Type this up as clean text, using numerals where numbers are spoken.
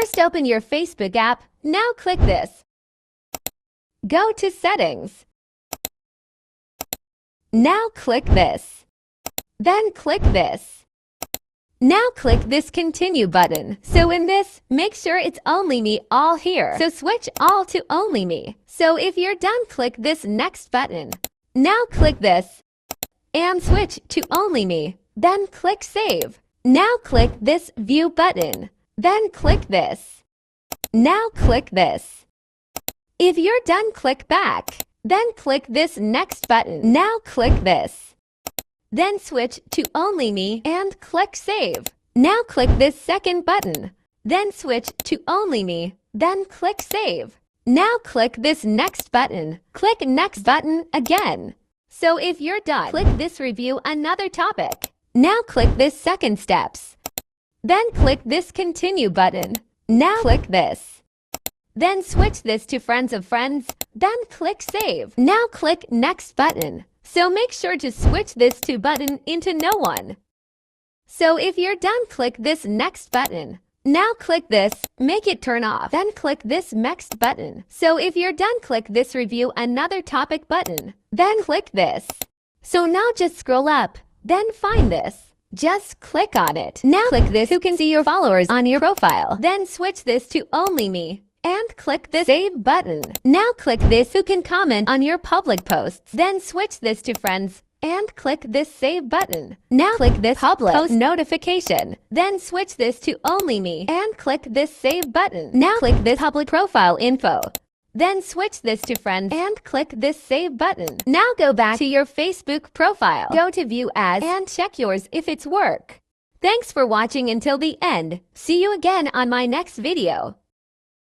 First, open your Facebook app. Now click this. Go to Settings. Now click this. Then click this. Now click this Continue button. So in this, make sure it's Only Me all here. So switch all to Only Me. So if you're done, click this Next button. Now click this and switch to Only Me. Then click Save. Now click this View button. Then click this. Now click this. If you're done, click back. Then click this Next button. Now click this. Then switch to Only Me and click Save. Now click this second button. Then switch to Only Me. Then click Save. Now click this Next button. Click Next button again. So if you're done, click this Review Another Topic. Now click this Second Steps. Then click this Continue button. Now click this. Then switch this to Friends of Friends. Then click Save. Now click Next button. So make sure to switch this to button into No One. So if you're done, click this Next button. Now click this, make it turn off. Then click this Next button. So if you're done, click this Review Another Topic button. Then click this. So now just scroll up. Then find this. Just click on it. Now click this Who can see your followers on your profile. Then switch this to Only Me. And click this Save button. Now click this Who can comment on your public posts. Then switch this to Friends and click this Save button. Now click this Public Post Notification. Then switch this to Only Me and click this Save button. Now click this Public Profile Info. Then switch this to Friends and click this Save button. Now go back to your Facebook profile. Go to View As and check yours if it's work. Thanks for watching until the end. See you again on my next video.